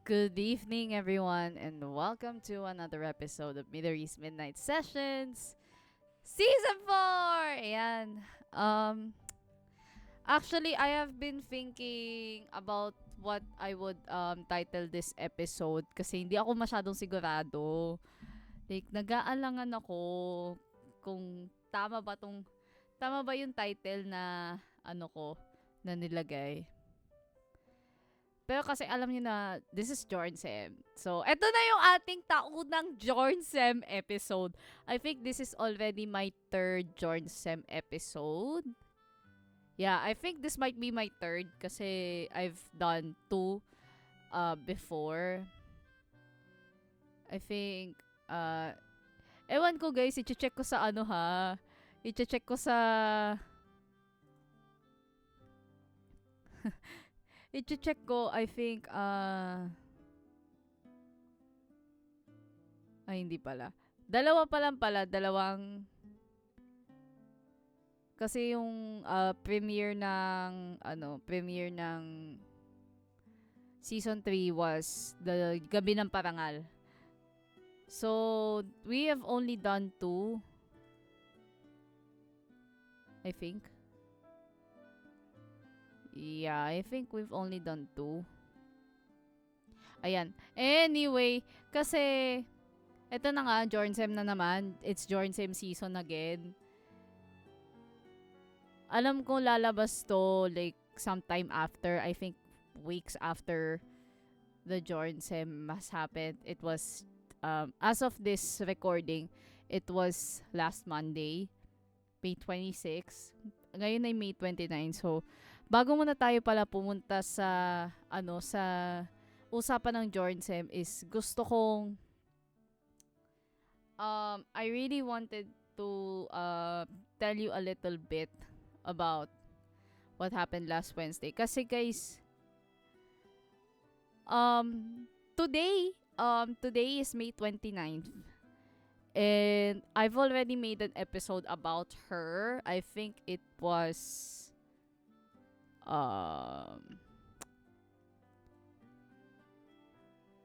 Good evening, everyone, and welcome to another episode of Middle East Midnight Sessions Season 4! Ayan. Um, Actually, I have been thinking about what I would title this episode kasi hindi ako masyadong sigurado. Like, nag-aalangan ako kung tama ba yung title na na nilagay. Pero kasi alam niyo na, this is Jorn Sem. So, eto na yung ating taunang Jorn Sem episode. I think this is already my third Jorn Sem episode. Yeah, I think this might be my third kasi I've done two before. I think, uh, ewan ko guys, i-check ko sa ano ha. I-check ko sa, i-check ko, I think, ay hindi pala. Dalawa pa lang pala, dalawang kasi yung premiere ng season 3 was the Gabi ng Parangal. So, we have only done two, I think. Yeah, I think we've only done two. Ayan. Anyway, kasi eto na nga, Jornsem na naman. It's Jornsem season again. Alam ko lalabas to like sometime after, I think weeks after the Jornsem has happened. It was, as of this recording, it was last Monday, May 26. Ngayon ay May 29. So, bago muna tayo pala pumunta sa, sa usapan ng Jornsem is gusto kong, I really wanted to tell you a little bit about what happened last Wednesday. Kasi guys, today is May 29th. And I've already made an episode about her. I think it was um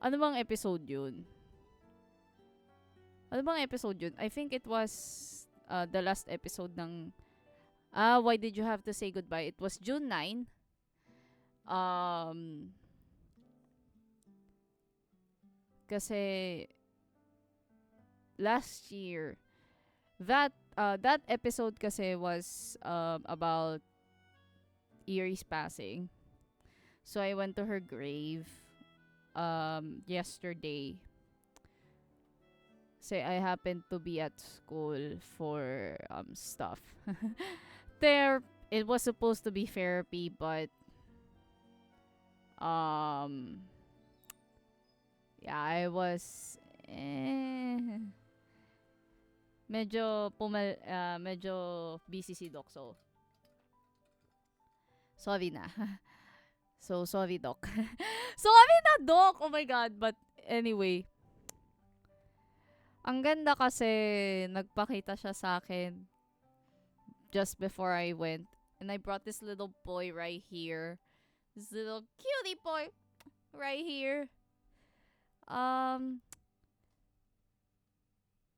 ano bang episode yun? Ano bang episode yun? I think it was the last episode ng Why Did You Have to Say Goodbye? It was June 9. Um Kasi last year that episode kasi was about Erie's passing. So I went to her grave yesterday. Say I happened to be at school for stuff. There it was supposed to be therapy, but um yeah, I was medyo busy si Doc, so sorry na. So sorry Doc. Sorry na Doc. Oh my god. But anyway, ang ganda kasi nagpakita siya sa akin just before I went. And I brought this little boy right here. This little cutie boy right here. Um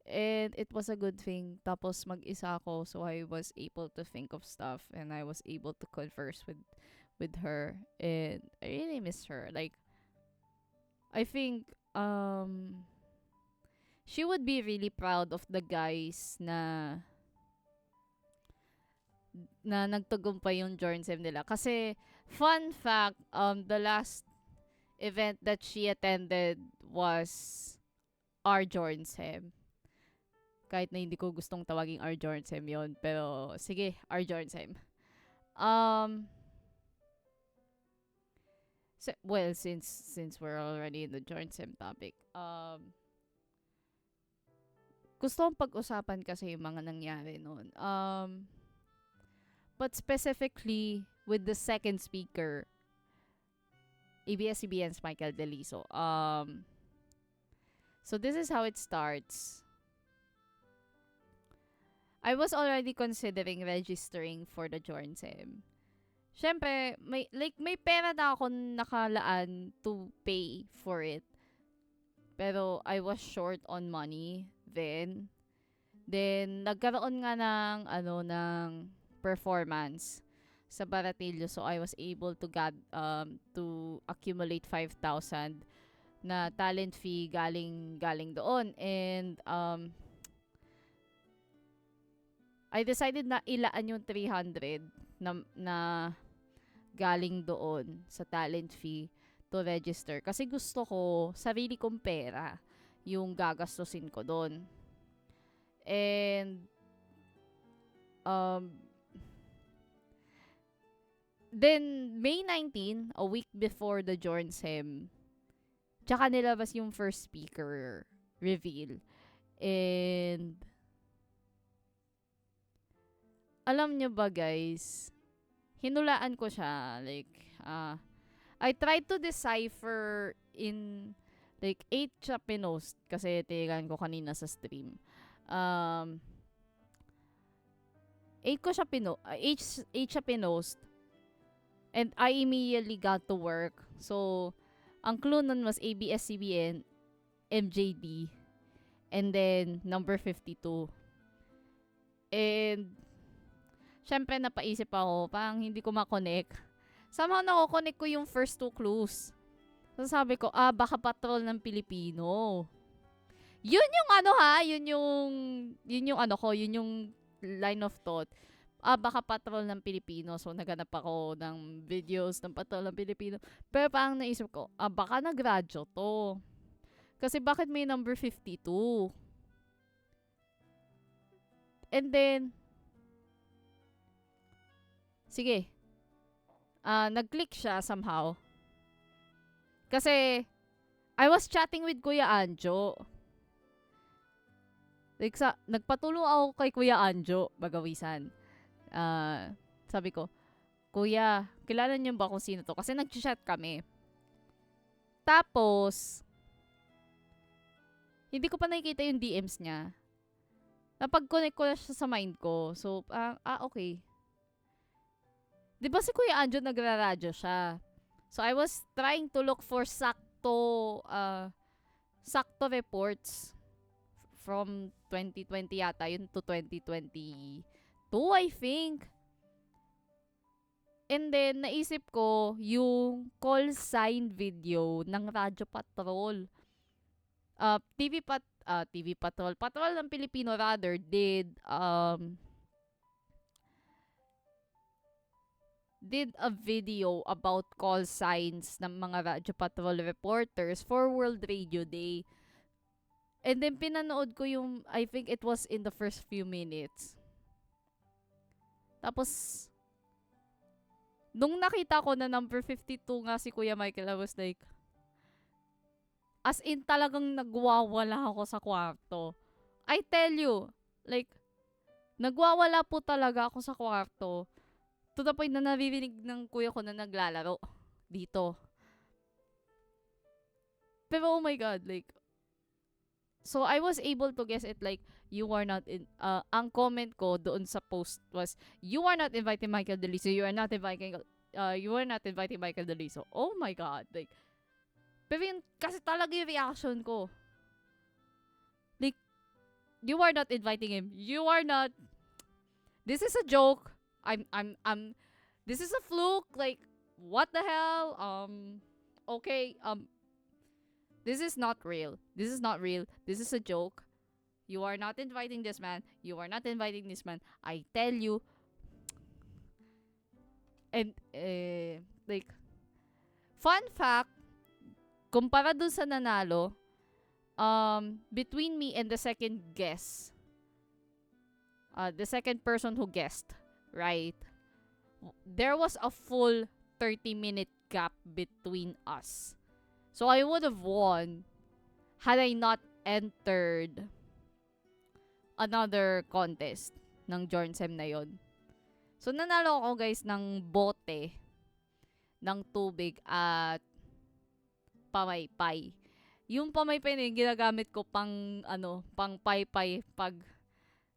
and it was a good thing. Tapos mag-isa ako, so I was able to think of stuff and I was able to converse with her, and I really miss her. Like, I think she would be really proud of the guys na nagtagumpay yung Jornsem nila. Kasi, fun fact, the last event that she attended was our Jornsem. Kahit na hindi ko gustong tawaging our Jornsem yon, pero sige, our Jornsem. Well, since we're already in the Jornsem topic, gusto kong pag-usapan kasi yung mga nangyari noon. But specifically with the second speaker, ABS-CBN's Michael Deliso. So this is how it starts. I was already considering registering for the Jornsem. syempre, may pera na ako nakalaan to pay for it. Pero I was short on money then. Then, nagkaroon nga ng performance sa Baratillo. So, I was able to accumulate 5,000 na talent fee galing doon. And, I decided na ilaan yung 300 na galing doon sa talent fee to register. Kasi gusto ko, sarili kong pera yung gagastusin ko doon. And, then, May 19, a week before the Jornsem, tsaka nilabas yung first speaker reveal. And, alam nyo ba guys, hinulaan ko siya. Like, I tried to decipher in, like, 8 siya pinost. Kasi tinigan ko kanina sa stream. 8 siya pinost. And I immediately got to work. So, ang clue nun was ABS-CBN, MJD, and then number 52. And, syempre napaisip ako, parang hindi ko makonect. Somehow nako-connect ko yung first 2 clues. So, sabi ko, baka patrol ng Pilipino. Yun yung line of thought. Baka patrol ng Pilipino. So, naghanap ako ng videos ng patrol ng Pilipino. Pero parang naisip ko, baka nagradyo to. Kasi bakit may number 52? And then, sige, nag-click siya somehow. Kasi, I was chatting with Kuya Anjo. Like, nagpatulong ako kay Kuya Anjo, Bagawisan. Sabi ko, Kuya, kilala niyo ba kung sino to? Kasi nag-chat kami. Tapos, hindi ko pa nakikita yung DMs niya. Napag-connect ko na siya sa mind ko. So, okay. Di ba si Kuya Anjo nagraradyo siya? So, I was trying to look for sakto reports from 2020 yata yun to 2022, I think. And then, naisip ko yung call sign video ng Radyo Patrol. TV Patrol. Patrol ng Pilipino rather did a video about call signs ng mga Radyo Patrol reporters for World Radio Day. And then, pinanood ko yung, I think it was in the first few minutes. Tapos, nung nakita ko na number 52 nga si Kuya Michael, I was like, as in talagang nagwawala ako sa kwarto. I tell you, like, nagwawala po talaga ako sa kwarto. To the point na naririnig ng kuya ko na naglalaro dito. Pero oh my God, like, so I was able to guess it like, you are not in, ang comment ko doon sa post was, you are not inviting Michael Deliso, you are not inviting Michael Deliso. Oh my God, like, pero yun, kasi talaga yung reaction ko. Like, you are not inviting him. You are not, this is a joke. This is a fluke. Like, what the hell? Okay, this is not real. This is not real. This is a joke. You are not inviting this man. You are not inviting this man. I tell you. And, like, fun fact, kumpara dun sa nanalo, between me and the second guest, the second person who guessed, right, there was a full 30-minute gap between us. So, I would have won had I not entered another contest ng Jornsem na yon. So, nanalo ako guys ng bote ng tubig at pamaypay. Yung pamaypay na yung ginagamit ko pang paypay pag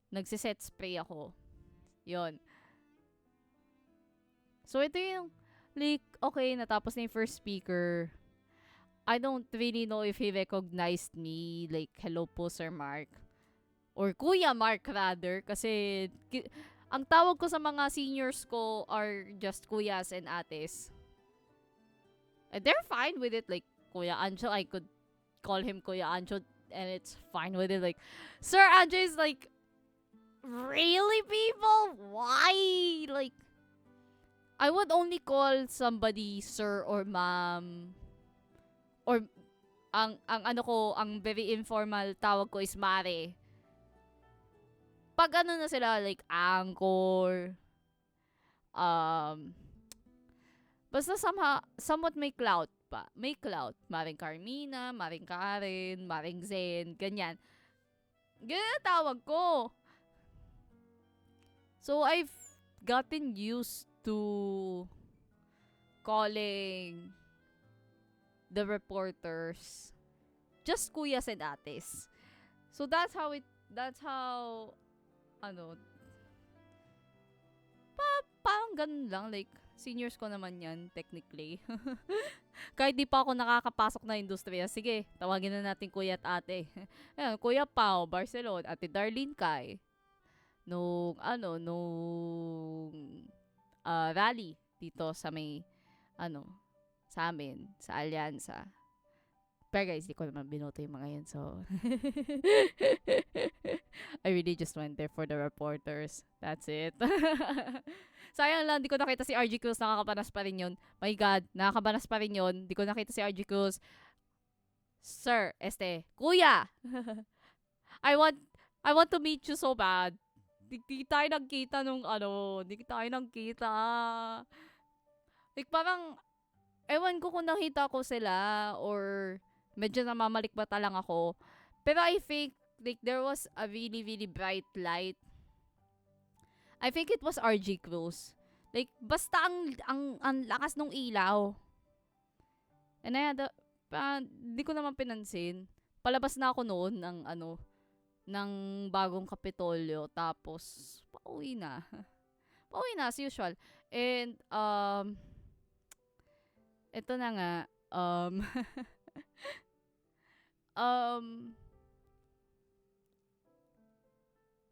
nagsiset spray ako. Yon. So, ito yung, like, okay, natapos na yung first speaker. I don't really know if he recognized me, like, hello po, Sir Mark. Or Kuya Mark, rather. Kasi, ang tawag ko sa mga seniors ko are just kuyas and ates. And they're fine with it. Like, Kuya Anjo, I could call him Kuya Anjo, and it's fine with it. Like, Sir Anjo is like, really, people? Why? Like, I would only call somebody sir or ma'am. Or, ang very informal tawag ko is mare. Pag ano na sila, like, angkor, basta somewhat may clout pa. May clout. Maring Carmina, Maring Karen, Maring Zen, ganyan. Ganyan ang tawag ko. So, I've gotten used to calling the reporters just kuyas and ates. So, that's how, ano, parang ganun lang, like, seniors ko naman yan, technically. Kahit di pa ako nakakapasok na industriya, sige, tawagin na natin kuya at ate. Ayan, Kuya Pao, Barcelona, Ate Darlene Kai. Nung rally dito sa may, sa amin, sa Alyansa. Pero guys, di ko naman binoto yung mga yun, so. I really just went there for the reporters. That's it. Sayang lang, di ko nakita si RG Cruz, nakakabanas pa rin yun. My God, nakakabanas pa rin yun. Di ko nakita si RG Cruz. Sir, Kuya! I want to meet you so bad. Di tayo nagkita nung di tayo nagkita. Like parang, ewan ko kung nakita ko sila or medyo namamalikbata lang ako. Pero I think, like, there was a really, really bright light. I think it was RG Cruz. Like, basta ang lakas nung ilaw. And I had di ko naman pinansin. Palabas na ako noon ng bagong Kapitolyo. Tapos, pauwi na. Pauwi na, as usual. And, ito na nga,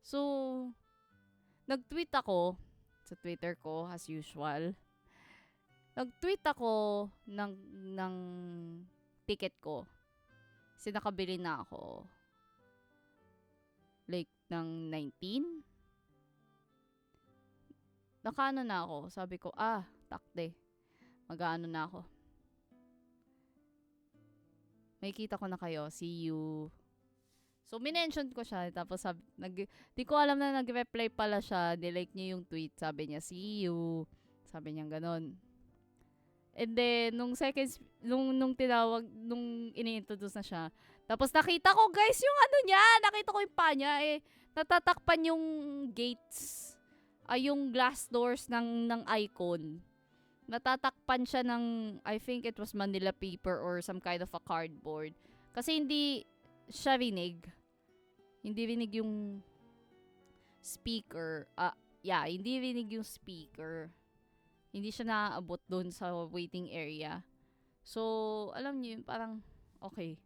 so, nag-tweet ako sa Twitter ko, as usual. Nag-tweet ako ng ticket ko. Kasi nakabili na ako. Like, ng 19. Nakaano na ako. Sabi ko, takde. Mag-aano na ako. May kita ko na kayo. See you. So, minention ko siya. Tapos, di ko alam na nag-reply pala siya. Nilike niya yung tweet. Sabi niya, see you. Sabi niya ganon. And then, nung tinawag, nung ini-introduce na siya, tapos nakita ko, guys, yung niya. Nakita ko yung pa niya. Natatakpan yung gates. Yung glass doors ng icon. Natatakpan siya ng, I think it was Manila paper or some kind of a cardboard. Kasi hindi siya rinig. Hindi rinig yung speaker. Hindi rinig yung speaker. Hindi siya naaabot doon sa waiting area. So, alam niyo yun, parang, okay.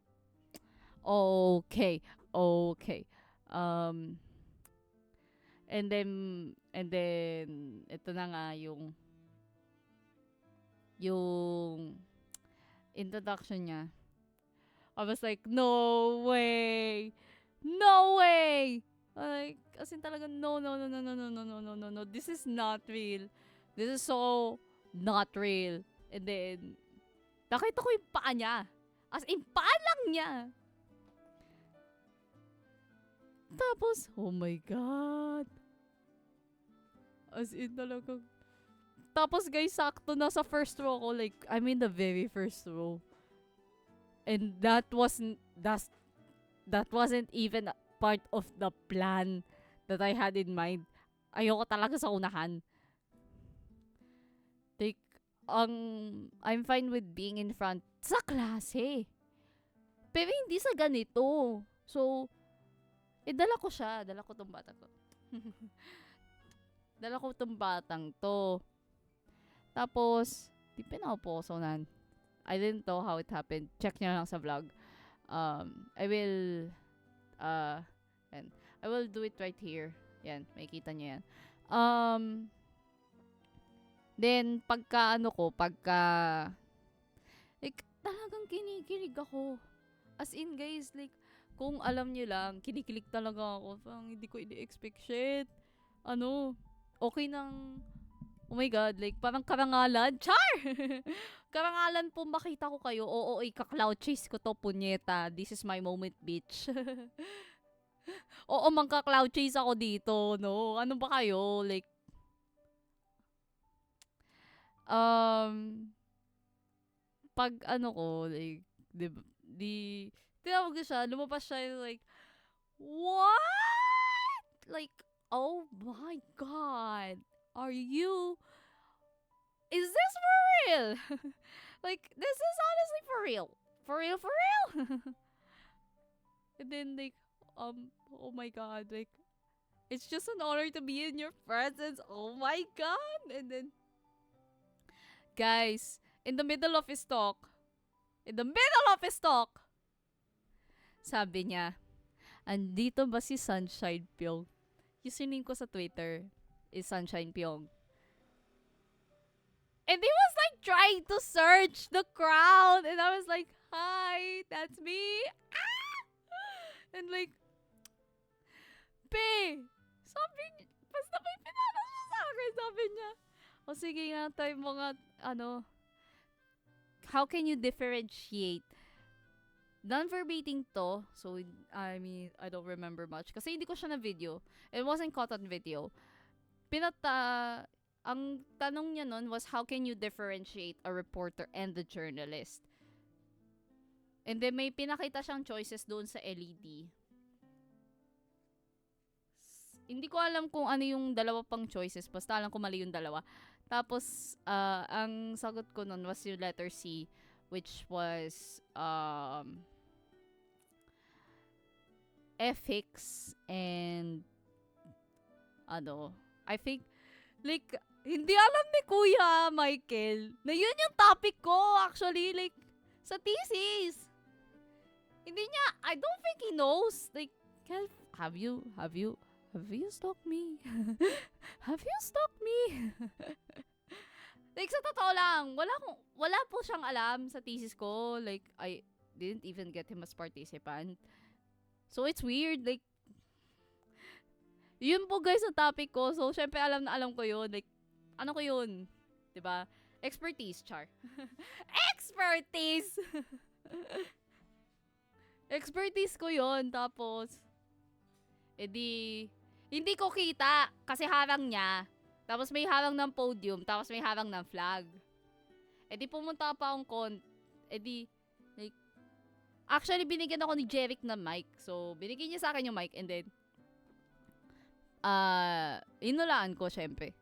And then, ito na nga yung introduction niya. I was like, no way! No way! Like, as in talaga, no. This is not real. This is so not real. And then, nakita ko yung paa niya. As in, paa lang niya. Tapos, oh my God. As in talaga. Tapos guys, sakto na sa first row ko. Like, I'm in the very first row. And that wasn't even part of the plan that I had in mind. Ayoko talaga sa unahan. Like, I'm fine with being in front sa klase. Pero hindi sa ganito. So, dala ko siya. Dala ko tong batang to. Tapos, di pinaposonan. I didn't know how it happened. Check nyo lang sa vlog. I will, uh, yan. I will do it right here. Yan, makikita nyo yan. Um, then, like, talagang kinikilig ako. As in, guys, like, kung alam nyo lang, kinikilig talaga ako. Parang hindi ko ini-expect shit. Okay nang, oh my God, like, parang karangalan. Char! Karangalan po makita ko kayo. Oo, ika-cloud chase ko to, punyeta. This is my moment, bitch. Oo, mangka-cloud chase ako dito, no? Ano ba kayo? Like, um, pag like, tinawag ko siya, lumabas siya, like, what? Like, oh my God. Is this for real? Like, this is honestly for real. For real, for real? And then, like, oh my God, like, it's just an honor to be in your presence. Oh my God. And then, guys, in the middle of his talk, sabi niya, andito ba si Sunshine Pyong? Yung ko sa Twitter is Sunshine Pyong. And he was like trying to search the crowd. And I was like, hi, that's me. Ah! And like, basta may pinano siya sa akin, sabi niya. O sige nga tayo mga, how can you differentiate? Non-verbatim to, so, I mean, I don't remember much. Kasi hindi ko siya na video. It wasn't caught on video. Ang tanong niya nun was, how can you differentiate a reporter and the journalist? And then may pinakita siyang choices doon sa LED. Hindi ko alam kung ano yung dalawa pang choices. Basta alam ko mali yung dalawa. Tapos, ang sagot ko nun was yung letter C, which was, ethics and, I think, like, hindi alam ni Kuya Michael na yun yung topic ko, actually, like, sa thesis. Hindi niya, I don't think he knows. Like, have you stalked me? Have you stalked me? Like, sa totoo lang, wala po siyang alam sa thesis ko. Like, I didn't even get him as participant. So, it's weird. Like, yun po guys ang topic ko. So, syempre alam na alam ko yun. Like, ano ko yun? 'Di ba? Expertise, char. Expertise! Expertise ko yun. Tapos, hindi ko kita kasi harang niya. Tapos may harang ng podium. Tapos may harang ng flag. Pumunta pa akong like, actually, binigyan ako ni Jeric ng mic. So, binigyan niya sa akin yung mic and then, inulaan ko, syempre.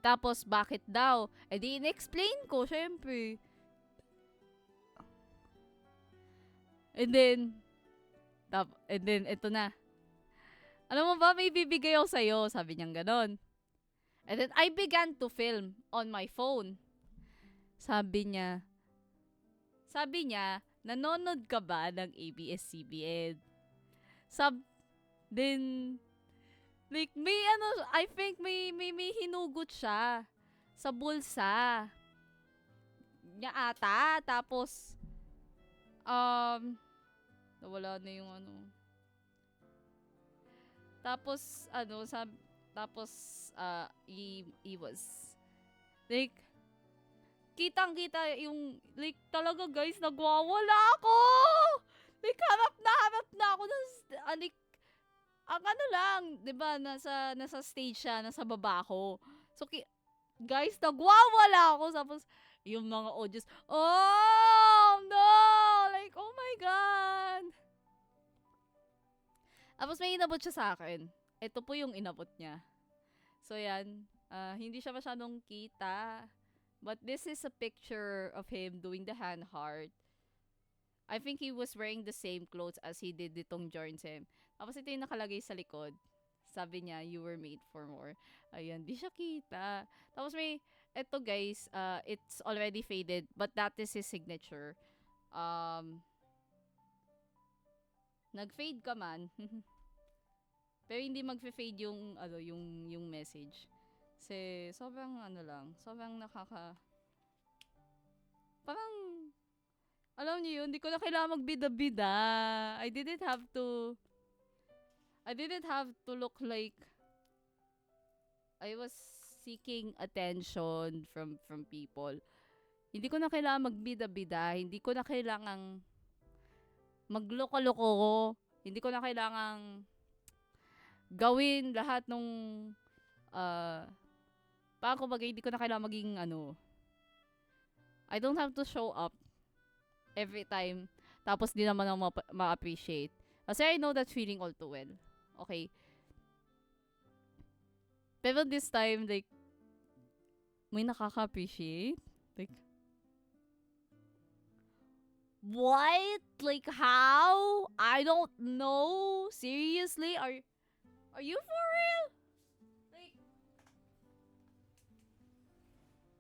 Tapos, bakit daw? In-explain ko, syempre. And then, ito na. Alam mo ba, may bibigay ako sa'yo. Sabi niyang ganon. And then, I began to film on my phone. Sabi niya, nanonood ka ba ng ABS-CBN? Then, like, I think may hinugot siya sa bulsa niya ata. Tapos, nawala na yung Tapos, he was, like, kitang-kita yung, like, talaga guys, nagwawala ako! Like, harap na ako. Like, ang lang, di ba, nasa stage siya, nasa baba ko. So, guys, nagwawala ako. Tapos, yung mga audios, oh, no! Like, oh my God! Tapos, may inabot siya sa akin. Ito po yung inabot niya. So, yan. Hindi siya masyadong kita. But this is a picture of him doing the hand heart. I think he was wearing the same clothes as he did ditong Jornsem. Tapos ito yung nakalagay sa likod. Sabi niya, you were made for more. Ayan, di siya kita. Tapos may, eto guys, it's already faded, but that is his signature. Um, nag-fade ka man, pero hindi magfe-fade yung, ano, yung message. Kasi, sobrang, ano lang, sobrang parang, alam niyo yun, hindi ko na kailangan magbida-bida. I didn't have to, I didn't have to look like I was seeking attention from people. Hindi ko na kailangan magbida-bida. Hindi ko na kailangang magloko-loko. Hindi ko na kailangang gawin lahat nung uh, parang kumbaga hindi ko na kailangan maging ano. I don't have to show up every time. Tapos di naman ako ma-appreciate. Kasi I know that feeling all too well. Okay. Pero this time, like, may nakaka-appreciate. Like, what? Like, how? I don't know. Seriously? Are you for real? Like,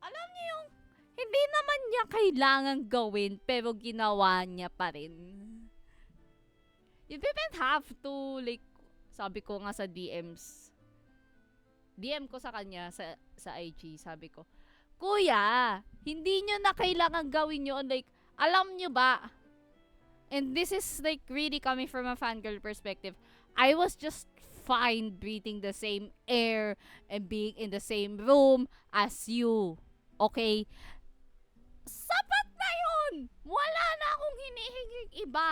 alam niyo yung, hindi naman niya kailangan gawin, pero ginawa niya pa rin. You didn't have to, like, sabi ko nga sa DM ko sa kanya sa IG, sabi ko, Kuya, hindi nyo na kailangan gawin yun. Like, alam nyo ba? And this is like really coming from a fangirl perspective. I was just fine breathing the same air and being in the same room as you. Okay? Sapat na yun! Wala na akong hinihinging iba.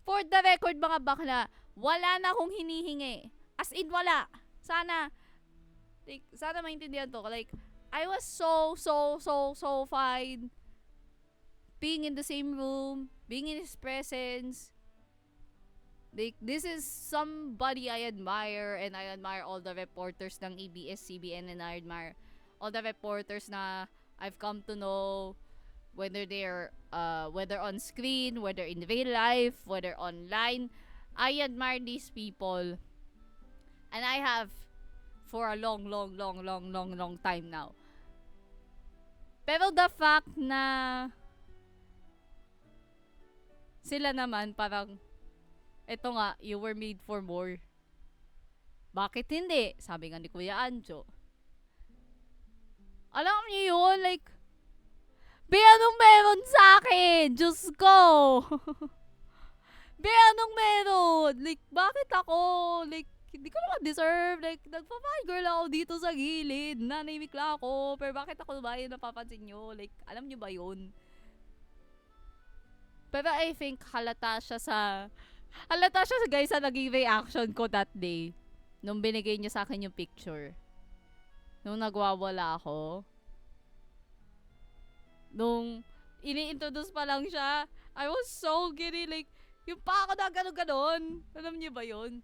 For the record, mga bakla, wala na akong hinihingi. As in, wala. Sana maintindihan to. Like, I was so fine being in the same room, being in his presence. Like, this is somebody I admire, and I admire all the reporters ng ABS-CBN, and I admire all the reporters na I've come to know, whether they're whether on screen, whether in real life, whether online. I admire these people. And I have for a long time now. Pero the fact na sila naman parang, eto nga, you were made for more. Bakit hindi? Sabi nga ni Kuya Anjo. Alam niyo yun, like, Be, anong meron sa akin? Diyos ko! Be, anong meron? Like, bakit ako? Like, hindi ko naman deserve. Like, nagpa-fangirl ako dito sa gilid. Nanimik lang ako. Pero bakit ako ba yung napapansin nyo? Like, alam nyo ba yun? Pero I think halata siya guys sa naging reaction ko that day. Nung binigay niya sa akin yung picture. Nung nagwawala ako. Nung ini-introduce pa lang siya. I was so giddy. Like, yung pa ako na gano'n. Alam niyo ba yun?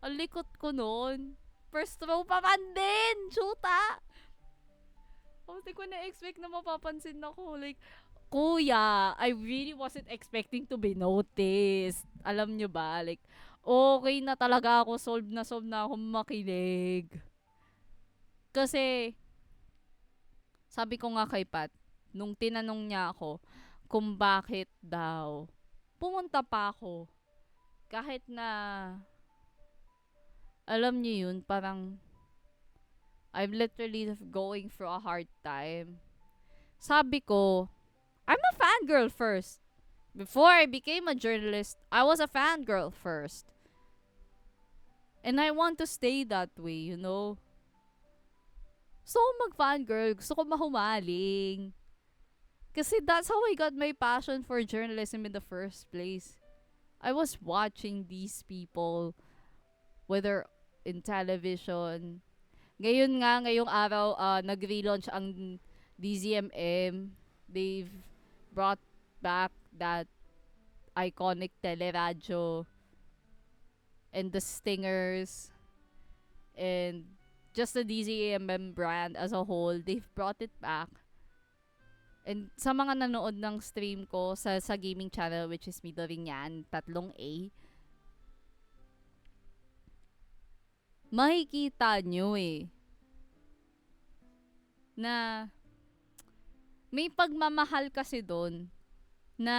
Ang likot ko nun. First row pa man din! Shoota! Hindi ko na-expect na mapapansin ako. Like, Kuya, I really wasn't expecting to be noticed. Alam nyo ba? Like, okay na talaga ako. Solve na ako makinig. Kasi, sabi ko nga kay Pat, nung tinanong niya ako kung bakit daw, pumunta pa ako. Kahit na alam niyo yun, parang I'm literally going through a hard time. Sabi ko, I'm a fangirl first. Before I became a journalist, I was a fangirl first. And I want to stay that way, you know? So, mag-fangirl. Gusto ko mahumaling. Kasi that's how I got my passion for journalism in the first place. I was watching these people, whether in television. Ngayong araw, nag-relaunch ang DZMM. They've brought back that iconic teleradyo and the stingers and just the DZMM brand as a whole. They've brought it back. And sa mga nanood ng stream ko sa gaming channel, which is Midoriñan, 3A, makikita nyo na may pagmamahal kasi doon na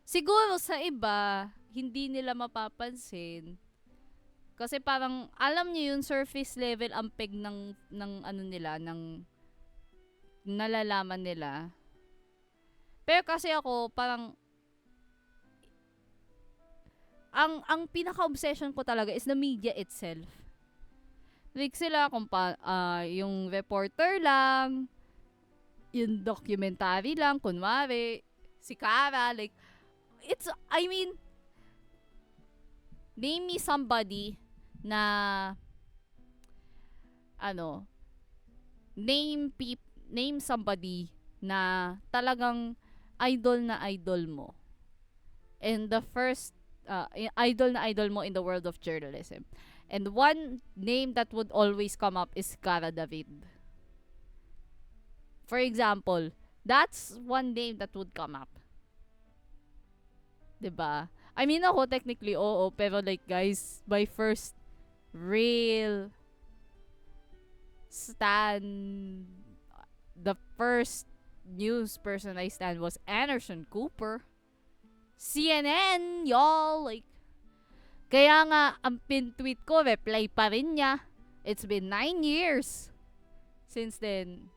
siguro sa iba hindi nila mapapansin kasi parang alam niyo yung surface level ang peg ng ano nila ng nalalaman nila. Pero kasi ako parang ang pinaka-obsession ko talaga is the media itself. Like sila kung yung reporter lang, yung documentary lang, kunwari, si Kara, like, I mean, name me somebody na, name somebody na talagang idol mo. And the first, idol mo in the world of journalism. And one name that would always come up is Cara David. For example, that's one name that would come up. 'Di ba? I mean, ako technically oo, pero like guys, my first real stand, the first news person I stand was Anderson Cooper. CNN, y'all, like, kaya nga, ang pin-tweet ko, reply pa rin niya. It's been 9 years since then.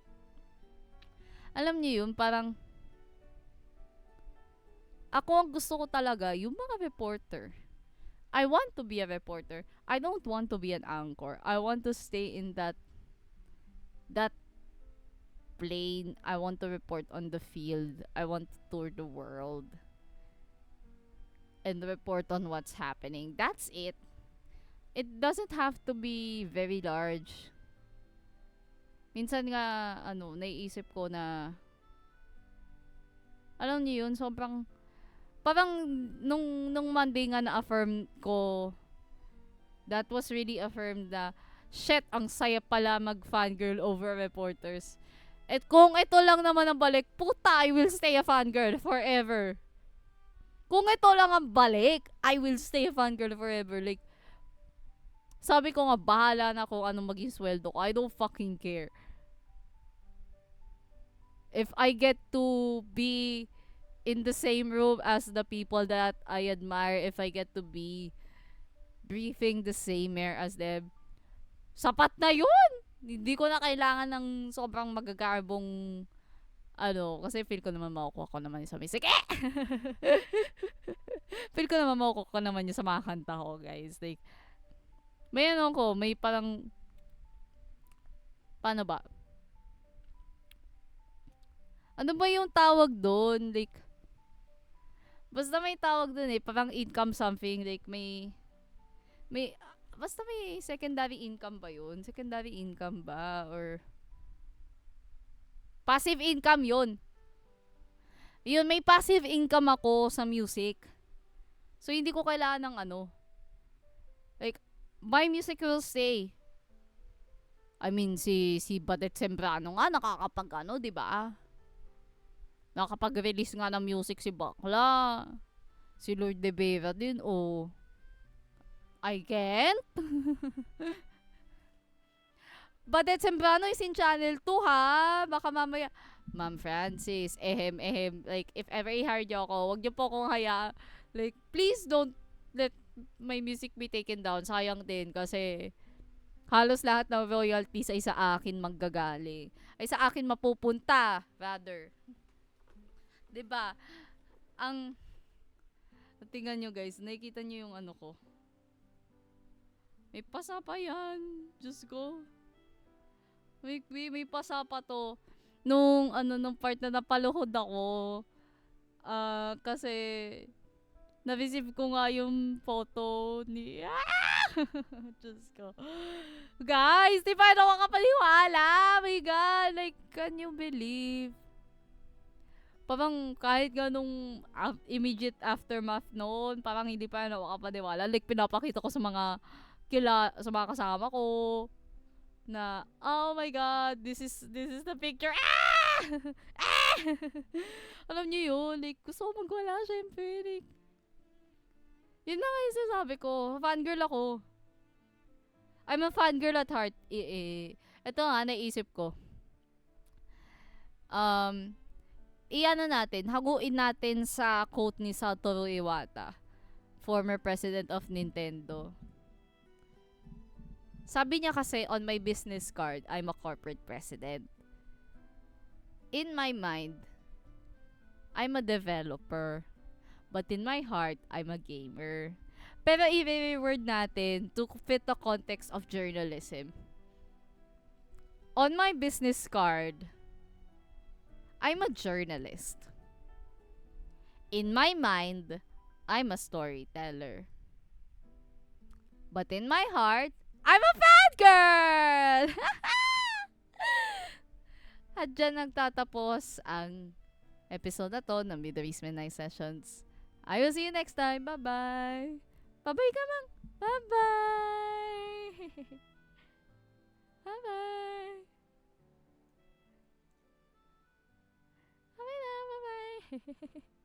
Alam niyo yun, parang, ako ang gusto ko talaga, yung mga reporter. I want to be a reporter. I don't want to be an anchor. I want to stay in that plane. I want to report on the field. I want to tour the world and report on what's happening. That's it. It doesn't have to be very large. Minsan nga, naiisip ko na, alam niyo yun, sobrang, parang, nung Monday nga na-affirm ko, that was really affirmed na, shit, ang saya pala mag-fangirl over reporters. At kung ito lang naman ang balik, puta, I will stay a fangirl forever. Kung ito lang ang balik, I will stay a fangirl forever. Like, sabi ko nga, bahala na kung anong maging sweldo ko. I don't fucking care. If I get to be in the same room as the people that I admire, if I get to be breathing the same air as them, sapat na yun! Hindi ko na kailangan ng sobrang magagarbong kasi feel ko naman makukuha ko naman yung sa music. Feel ko naman makukuha ko naman yung sa mga kanta ko, guys. Like, may parang, paano ba? Ano ba yung tawag doon? Like, basta may tawag doon parang income something. Like, basta may secondary income ba yun? Secondary income ba? Or, passive income yun. Yun, may passive income ako sa music. So, hindi ko kailangan ng like, my music will stay. I mean, si Badet Sembrano nga, nakakapag di ba? Nakapag-release nga ng music si Bakla. Si Lord De Vera din, I can't. Badet Sembrano is in channel 2, ha? Baka mamaya, Ma'am Francis, like, if ever i-hire niyo ako, wag niyo po akong like, please don't let my music be taken down. Sayang din, kasi halos lahat ng royalties ay sa akin manggagaling. Ay sa akin mapupunta, rather. 'Di ba? Tingnan nyo guys, nakikita nyo yung ko. May pasa pa yan. Diyos ko. May pasa pa to. Nung part na napaluhod ako. Kasi na-receive ko nga yung photo ni... Diyos ko. Guys, di pa ako makapaniwala. My God, like, can you believe? Parang kahit ganong immediate aftermath noon, parang hindi pa ako makapaniwala. Like, pinapakita ko sa mga kasama ko na, oh my God, this is the picture. Alam niyo yun, like, gusto ko magwala, syempre, like, yun na nga yung sinasabi ko, fangirl ako. I'm a fangirl at heart. Ito nga, naisip ko. um, iano natin, haguin natin sa quote ni Satoru Iwata, former president of Nintendo. Sabi niya kasi, on my business card, I'm a corporate president. In my mind, I'm a developer. But in my heart, I'm a gamer. Pero i-reword natin to fit the context of journalism. On my business card, I'm a journalist. In my mind, I'm a storyteller. But in my heart, I'm a fangirl! At dyan nagtatapos ang episode na to ng Middle East Midnight Sessions. I will see you next time. Bye-bye! Bye-bye ka, Mang! Bye-bye! Bye-bye! Bye-bye na! Bye-bye!